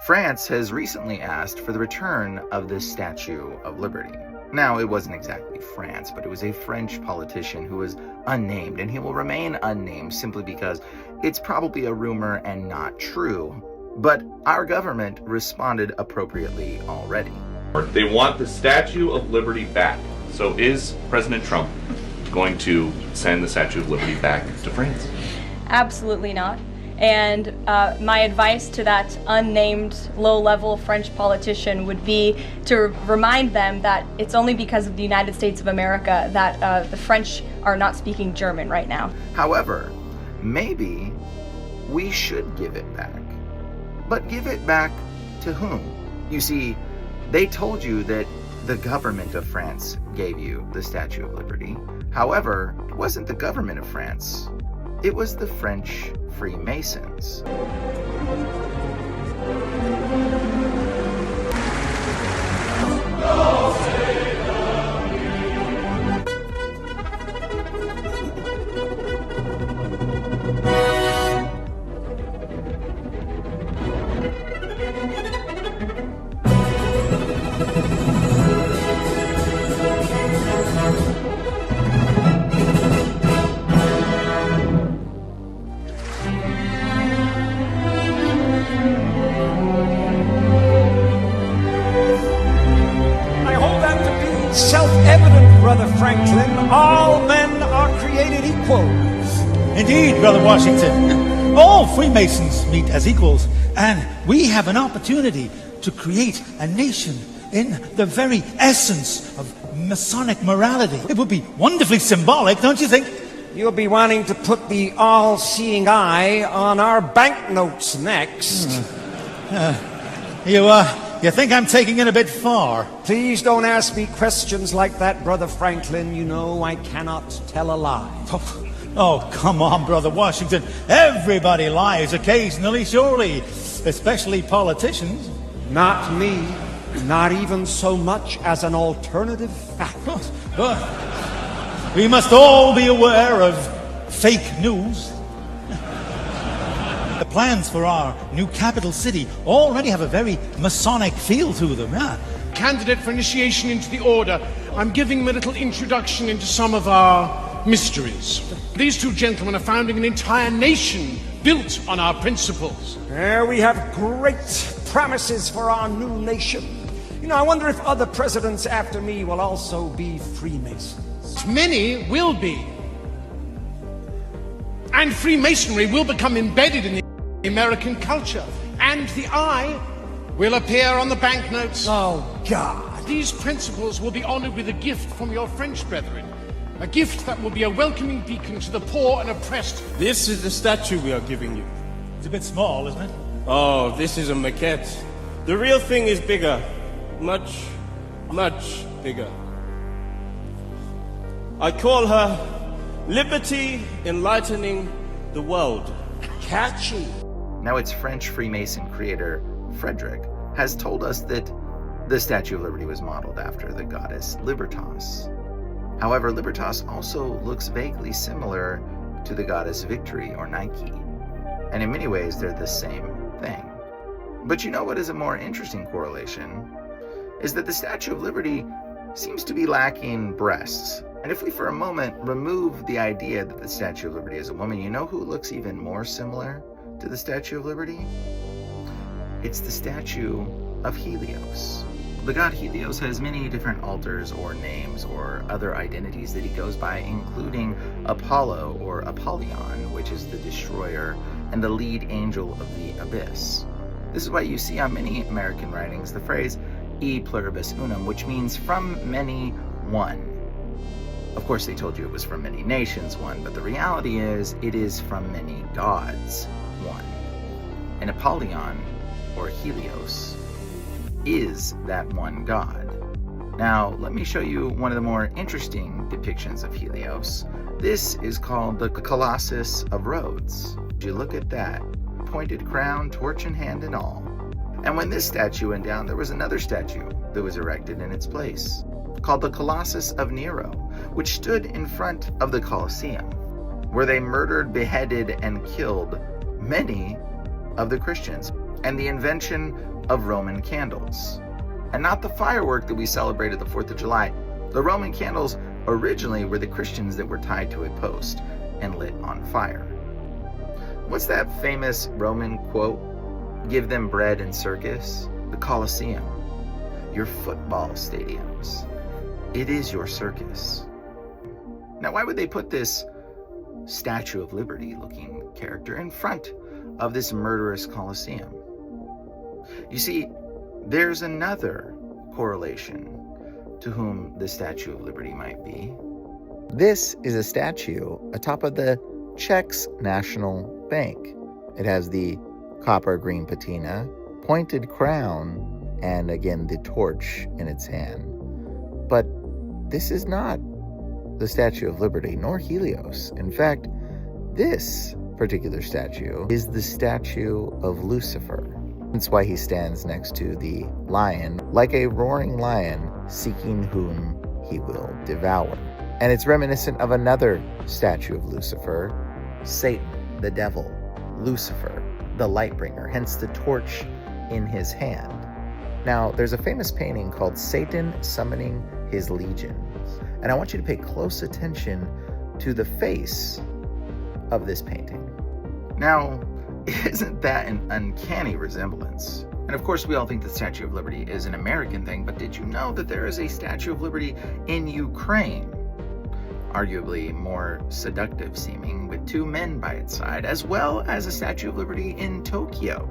France has recently asked for the return of this Statue of Liberty. Now, it wasn't exactly France, but it was a French politician who was unnamed, and he will remain unnamed simply because it's probably a rumor and not true. But our government responded appropriately already. They want the Statue of Liberty back. So is President Trump going to send the Statue of Liberty back to France? Absolutely not. And my advice to that unnamed low-level French politician would be to remind them that it's only because of the United States of America that the French are not speaking German right now. However, maybe we should give it back. But give it back to whom? You see, they told you that the government of France gave you the Statue of Liberty. However, it wasn't the government of France. It was the French Freemasons. Self-evident, Brother Franklin, all men are created equal. Indeed, Brother Washington, all Freemasons meet as equals, and we have an opportunity to create a nation in the very essence of Masonic morality. It would be wonderfully symbolic, don't you think? You'll be wanting to put the all-seeing eye on our banknotes next. You think I'm taking it a bit far? Please don't ask me questions like that, Brother Franklin. You know I cannot tell a lie. Oh, come on, Brother Washington. Everybody lies occasionally, surely. Especially politicians. Not me. Not even so much as an alternative fact. But we must all be aware of fake news. The plans for our new capital city already have a very Masonic feel to them, yeah? Candidate for initiation into the order, I'm giving him a little introduction into some of our mysteries. These two gentlemen are founding an entire nation built on our principles. We have great promises for our new nation. You know, I wonder if other presidents after me will also be Freemasons. Many will be. And Freemasonry will become embedded in the American culture, and the eye will appear on the banknotes. Oh, God. These principles will be honored with a gift from your French brethren, a gift that will be a welcoming beacon to the poor and oppressed. This is the statue we are giving you. It's a bit small, isn't it? Oh, this is a maquette. The real thing is bigger. Much, much bigger. I call her Liberty Enlightening the World. Catchy. Now, its French Freemason creator, Frederick, has told us that the Statue of Liberty was modeled after the goddess Libertas. However, Libertas also looks vaguely similar to the goddess Victory or Nike, and in many ways they're the same thing. But you know what is a more interesting correlation? Is that the Statue of Liberty seems to be lacking breasts. And if we for a moment remove the idea that the Statue of Liberty is a woman, you know who looks even more similar to the Statue of Liberty? It's the statue of Helios. The god Helios has many different altars or names or other identities that he goes by, including Apollo or Apollyon, which is the destroyer and the lead angel of the abyss. This is why you see on many American writings the phrase e pluribus unum, which means from many one. Of course, they told you it was from many nations one, but the reality is it is from many gods one. And Apollyon, or Helios, is that one god. Now, let me show you one of the more interesting depictions of Helios. This is called the Colossus of Rhodes. You look at that, pointed crown, torch in hand and all. And when this statue went down, there was another statue that was erected in its place, called the Colossus of Nero, which stood in front of the Colosseum, where they murdered, beheaded, and killed many of the Christians. and the invention of Roman candles. And not the firework that we celebrated the 4th of July. The Roman candles originally were the Christians that were tied to a post and lit on fire. What's that famous Roman quote? Give them bread and circus? The Colosseum, your football stadiums. It is your circus. Now, why would they put this Statue of Liberty looking character in front of this murderous Colosseum? You see, there's another correlation to whom the Statue of Liberty might be. This is a statue atop of the Czech's National Bank. It has the copper green patina, pointed crown, and again the torch in its hand. But this is not the Statue of Liberty, nor Helios. In fact, this particular statue is the statue of Lucifer. That's why he stands next to the lion, like a roaring lion, seeking whom he will devour. And it's reminiscent of another statue of Lucifer, Satan, the devil, Lucifer, the light bringer, hence the torch in his hand. Now, there's a famous painting called Satan Summoning His Legions. And I want you to pay close attention to the face of this painting. Now, isn't that an uncanny resemblance? And of course, we all think the Statue of Liberty is an American thing, but did you know that there is a Statue of Liberty in Ukraine? Arguably more seductive seeming, with two men by its side, as well as a Statue of Liberty in Tokyo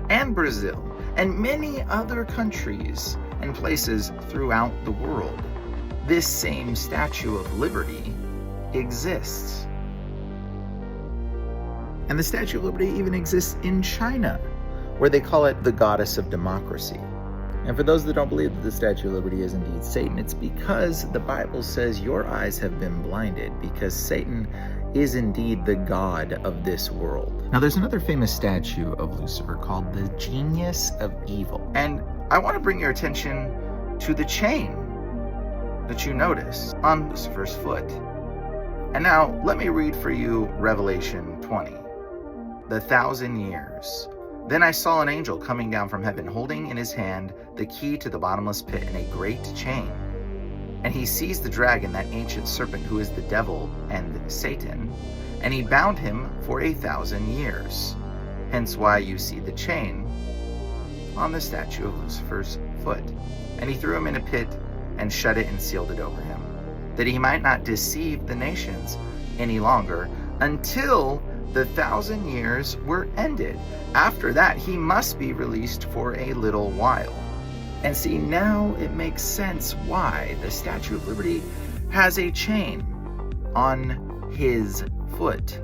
and Brazil and many other countries and places throughout the world. This same Statue of Liberty exists. And the Statue of Liberty even exists in China, where they call it the goddess of democracy. And for those that don't believe that the Statue of Liberty is indeed Satan, it's because the Bible says your eyes have been blinded, because Satan is indeed the god of this world. Now, there's another famous statue of Lucifer called the Genius of Evil. And I want to bring your attention to the chain that you notice on Lucifer's foot. And now, let me read for you Revelation 20. The 1,000 years. Then I saw an angel coming down from heaven, holding in his hand the key to the bottomless pit and a great chain. And he seized the dragon, that ancient serpent who is the devil and Satan, and he bound him for 1,000 years. Hence why you see the chain on the statue of Lucifer's foot. And he threw him in a pit and shut it and sealed it over him, that he might not deceive the nations any longer until the 1,000 years were ended. After that, he must be released for a little while. And see, now it makes sense why the Statue of Liberty has a chain on his foot,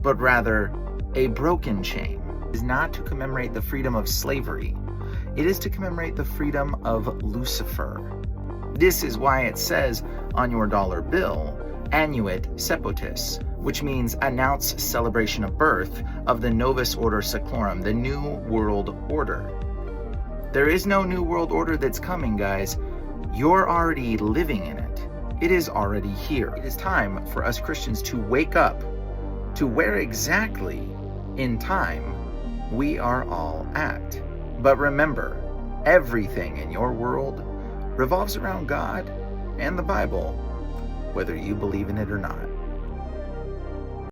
but rather a broken chain. It is not to commemorate the freedom of slavery. It is to commemorate the freedom of Lucifer. This is why it says on your dollar bill, Annuit Sepotis, which means announce celebration of birth of the Novus Order Seclorum, the New World Order. There is no New World Order that's coming, guys. You're already living in it. It is already here. It is time for us Christians to wake up to where exactly in time we are all at. But remember, everything in your world revolves around God and the Bible, whether you believe in it or not.